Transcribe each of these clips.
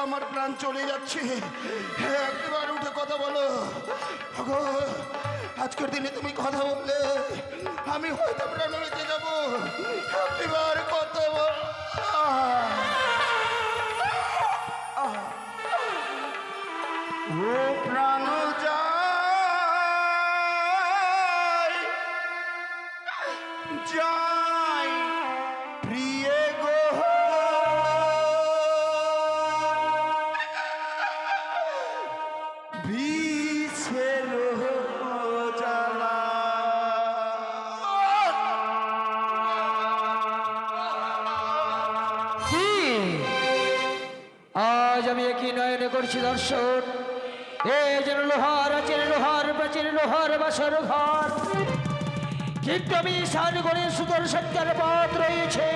আমার প্রাণ চলে যাচ্ছে। একবার উঠে কথা বলো গো। আজকের দিনে তুমি কথা বললে আমি হয়তো প্রাণ বেঁচে যাবো। একবার কথা বল। ও প্রাণ যায় যায় প্রিয় গো, বিষের জ্বালা। আজ আমি একই নয়নে করছি দর্শন। এ যেন লোহার আচের লোহার প্রাচীর লোহার বাসর ঘর, কিন্তু আমি সার করে সুদর্শনকার পথ রয়েছে,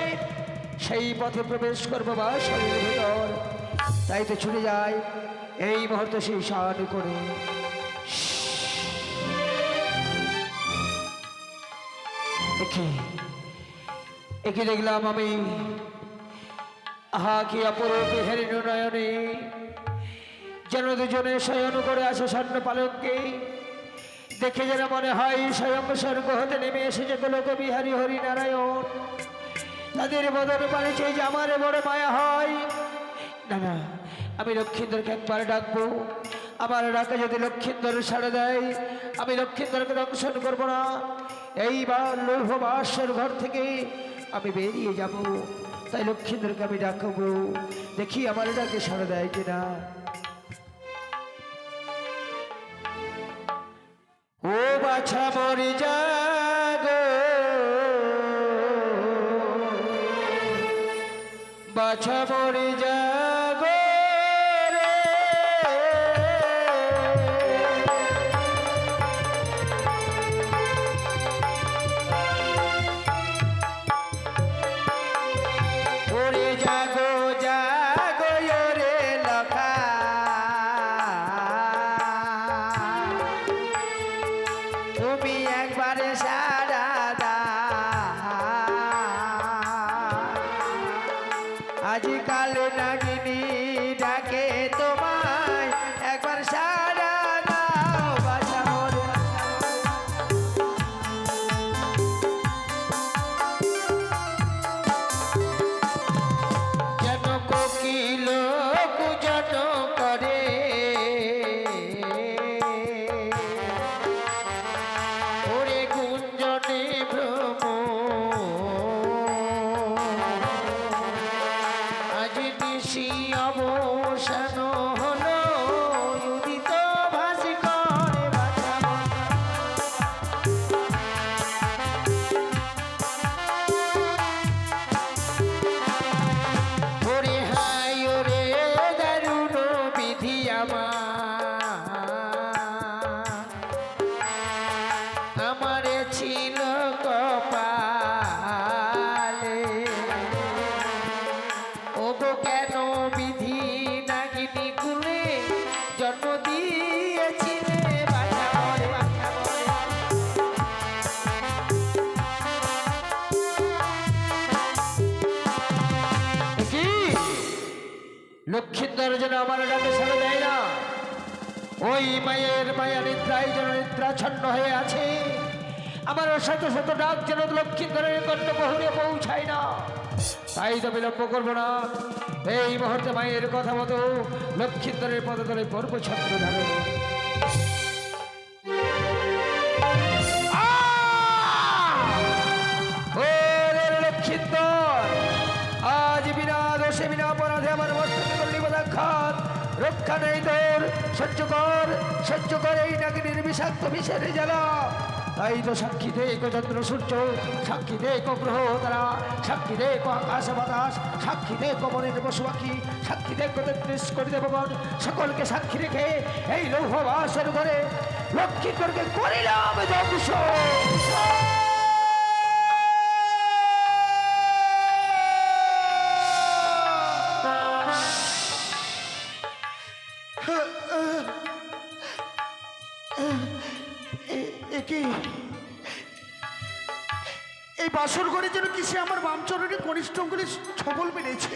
সেই পথে প্রবেশ করবো বাসরের ভেতর। তাই তো ছুটে যায় এই মুহূর্তে সেই সার করে। একে দেখলাম আমি, আহা কি অপরূপ হেরিণ নয়নে, যেন দুজনে শয়ন করে আছে স্বর্ণ পালঙ্কে। দেখে যেন মনে হয় স্বয়ং স্বর্গ হতে নেমে এসেছে গোলক বিহারী হরিনারায়ণ। তাদের বদন পালিছে যে আমার বড় মায়া হয়। না না, আমি লক্ষ্মীন্দরকে একবার ডাকবো। আমার ডাকে যদি লক্ষ্মীন্দর সাড়া দেয়, আমি লক্ষ্মীন্দরকে দংশন করবো না। এইবার লৌহ বাসর ঘর থেকে আমি বেরিয়ে যাব। তাই লক্ষ্মীন্দরকে আমি ডাকবো, দেখি আমার ডাকে সাড়া দেয় কিনা। ও বাছা মরি জাগো, বাছা মরি জাগো রে, ওরে জাগো জাগো রে লখা, তুমি একবারে সারা দাও। আজকাল নাগিনী ডাকে তোমায়, একবার সারা দাও বাছা মোরে। যেন কোকিল কুজন করে, ওরে গুঞ্জনে ভ্রম, আজ নিশি অবসান হলো, উদিত ভাস্কর বাছা মোরে। ওরে হাই ওরে দারুণ বিধি আমারে ছিল কপালে, ও গো কেন বিধি নাগিনী কুলে জন্ম দিয়েছিলে বাছা মোরে, বাছা মোরে। কি লক্ষ্মীন্দর যেন আমার ডাকে সাড়া দেয় না। ওই মায়ের মায়া নিদ্রায় যেন নিদ্রাচ্ছন্ন হয়ে আছে। আমার শত শত ডাক যেন লক্ষ্মীন্দরের কর্ণবহুরে পৌঁছায় না। তাই তো বিলম্ব করবো না, এই মুহূর্তে মায়ের কথা মতো লক্ষ্মীন্দরের পদতলে পর্ব ছত্র ধারণ। লক্ষ্মীন্দর, আজ বিনা দোষে বিনা অপরাধে আমার মস্তকে করলি বদাঘাত। রক্ষা নেই তোর, সহ্য কর এই নাগিনীর বিষাক্ত বিষের জ্বালা। তাই তো সাক্ষী দেখো চন্দ্র সূর্য, সাক্ষী দেখো গ্রহ তারা, সাক্ষী দেখো আকাশ বাতাস, সাক্ষী দেখো মনের পশু পাখি, সাক্ষী দেখো ৩৩ কোটি দেবগণ, সকলকে সাক্ষী রেখে এই লৌহ বাসের ঘরে লক্ষ্মীন্দরকে করিলাম ধ্বংস। এই বাসর ঘরে যেন কিসে আমার বামচরণে কনিষ্ঠ অঙ্গুলে ছবল মেরেছে।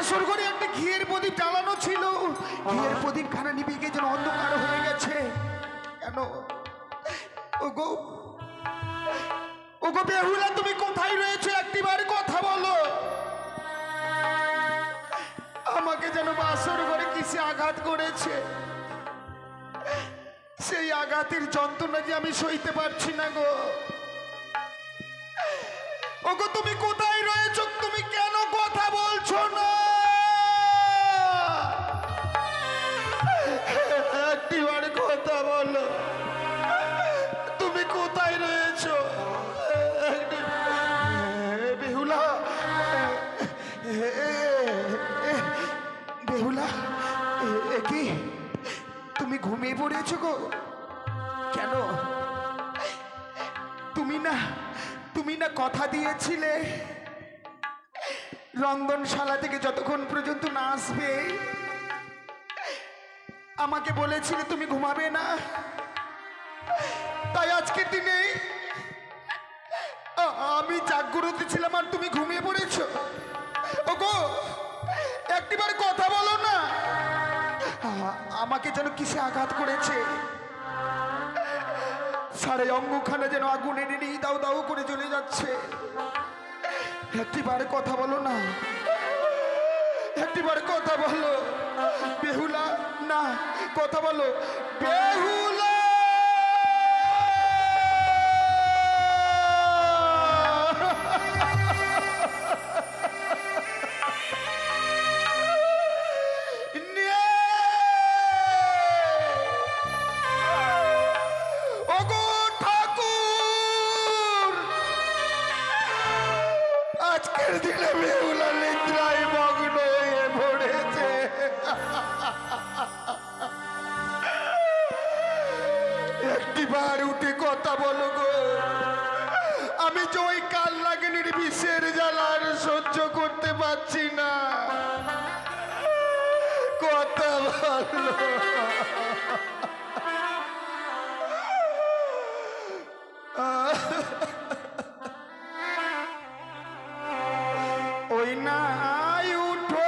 বাসর ঘরে একটা ঘিয়ের প্রদীপ জ্বালানো ছিল, ঘিয়ের প্রদীপ খানা নিভে গিয়ে যেন অন্ধকার হয়ে গেছে। কেন ওগো, ওগো বেহুলা, তুমি কোথায় রয়েছো? একটিবার কথা বলো। আমাকে যেন বাসর ঘরে কিসে আঘাত করেছে, সেই আঘাতের যন্ত্রণা যে আমি সইতে পারছি না গো। ওগো তুমি কোথায় রয়েছো? তুমি কেন কথা বলছো না? একটিবার কথা বলো, তুমি কোথায় রয়েছো? বেহুলা, বেহুলা, কি তুমি ঘুমিয়ে পড়েছো গো? কেন? তুমি না কথা দিয়েছিলে রন্ধনশালা থেকে যতক্ষণ পর্যন্ত না আসবে আমাকে বলেছিলে তুমি ঘুমাবে না। তাই আজকের দিনে আমি জাগ্রত ছিলাম আর তুমি ঘুমিয়ে পড়েছো। ওগো একটিবার কথা বলো না। আমাকে যেন কিসে আঘাত করেছে, সারে অঙ্গখানে যেন আগুনে নিয়ে দাও দাও করে চলে যাচ্ছে। একটিবার কথা বলো না, একটিবার কথা বলো বেহুলা। না, কথা বলো বেহুলা। আজকের দিনে বেহুলা নিদ্রায় মগ্ন হয়ে পড়েছে। একটিবার উঠে কথা বলো গো। আমি যে ওই কাল লাগেনির বিষের জ্বালার সহ্য করতে পারছি না। কথা বলো। ওই না উঠো,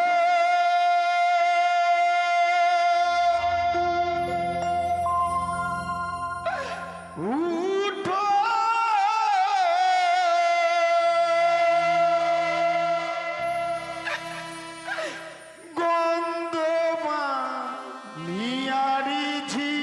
উঠো গন্ধমা নিয়ারি ঝি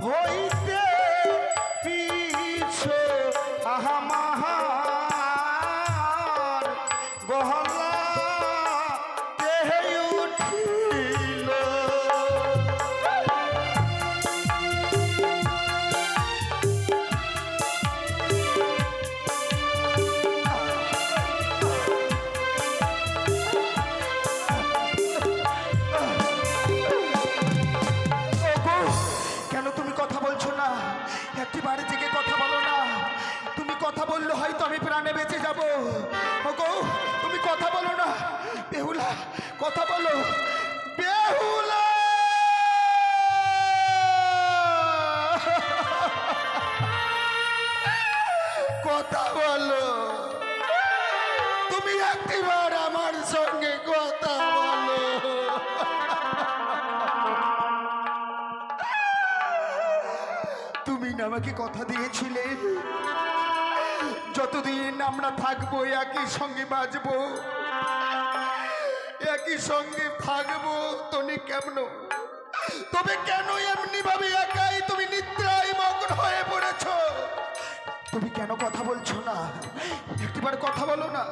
হইতে পিছে আহামাহার গহলা দেহে উঠিল। কেন তুমি কথা বলছো না? একটি বাড়ি থেকে কথা বলো না। তুমি কথা বললে হয়তো আমি প্রাণে বেঁচে যাব। ওগো তুমি কথা বলো না। বেহুলা কথা বলো। বেহুলা কথা বলো। তুমি একটিবার আমার সঙ্গে কথা বলো। তুমি না আমাকে কথা দিয়েছিলে যতদিন আমরা থাকবো একই সঙ্গে বাঁচবো, একই সঙ্গে থাকবো। তুমি কেমন, তবে কেন এমনি ভাবে একাই তুমি নিদ্রায় মগ্ন হয়ে পড়েছ? তুমি কেন কথা বলছো না? একটিবার কথা বলো না।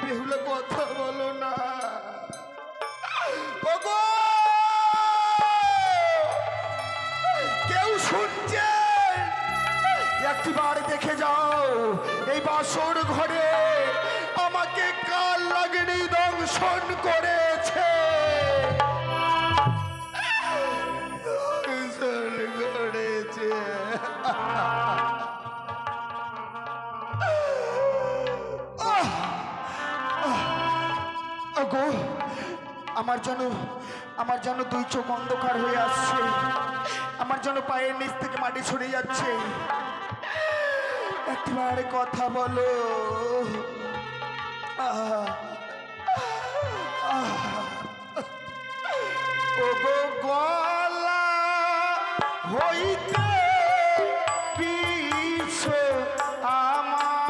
বেহুলা কথা বলো না। ওগো কেউ শুনছে? একটিবার দেখে যাও এই বাসর ঘরে আমাকে কাল লাগনি দংশন করেছে। দংশন করেছে। গো আমার যেন দুই চোখ অন্ধকার হয়ে আসছে। আমার যেন পায়ের নিচ থেকে মাটি সরে যাচ্ছে। একবার কথা বলো। ওগো গলা হইতে পিছে আমার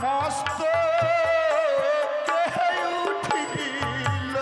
মস্ত উঠিল।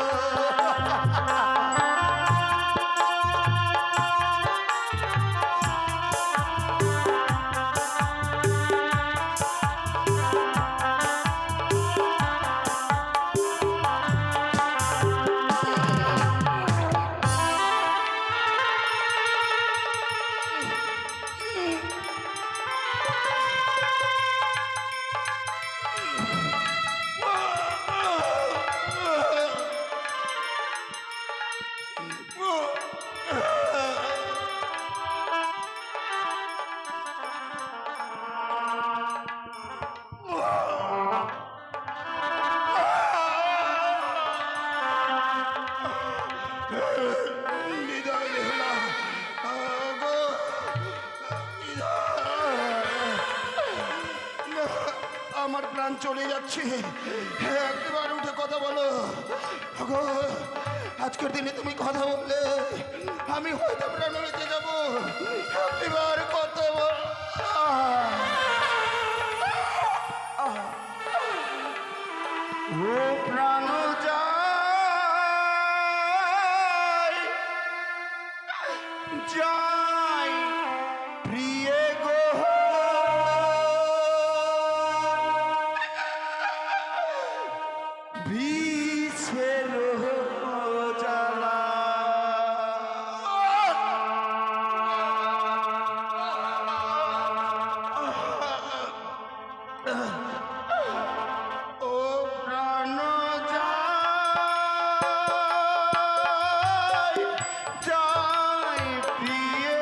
আমার প্রাণ চলে যাচ্ছে। একবার উঠে কথা বলো। ওগো আজকের দিনে তুমি কথা বললে আমি হয়তো প্রাণ বেঁচে যাব। একবার কথা বল। ও প্রাণ যায় যায় প্রিয় গো, বিষের জ্বালা। ও প্রাণ যায় যায় প্রিয়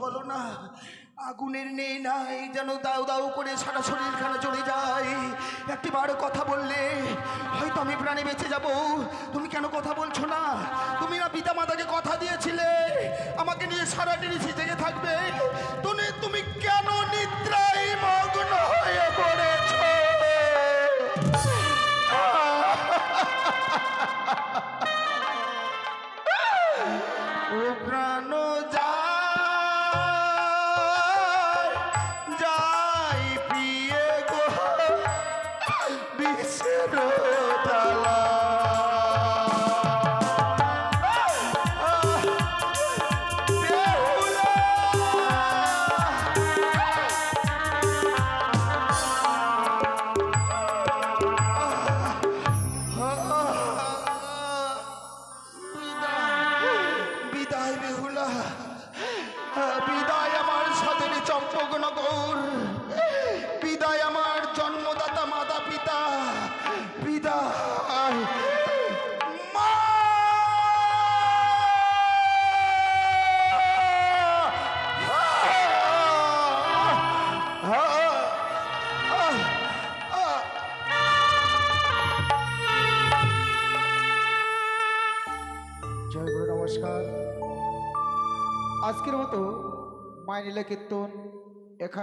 বলো না, আগুনের নেই নাই যেন দাউ দাউ করে সারা শরীরখানা চলে যায়। একটিবার কথা বললে হয়তো আমি প্রাণে বেঁচে যাব। তুমি কেন কথা বলছো না? তুমি না পিতা মাতাকে কথা দিয়েছিলে আমাকে নিয়ে সারাটি নিশি জেগে থাকবে। তুমি কেন নিদ্রায় মগ্ন হয়ে পড়েছ? ও প্রাণ যাই প্রিয়ে গো বিশ্বের তালা। বিদায় বেহুলা, বিদায় আমার সাথে চম্পকনগর, বিদায় আমার জন্মদাতা মাতা পিতা, বিদায় মা। জয় গুরু, নমস্কার। আজকের মতো মাইনীলা কীর্তন এখানে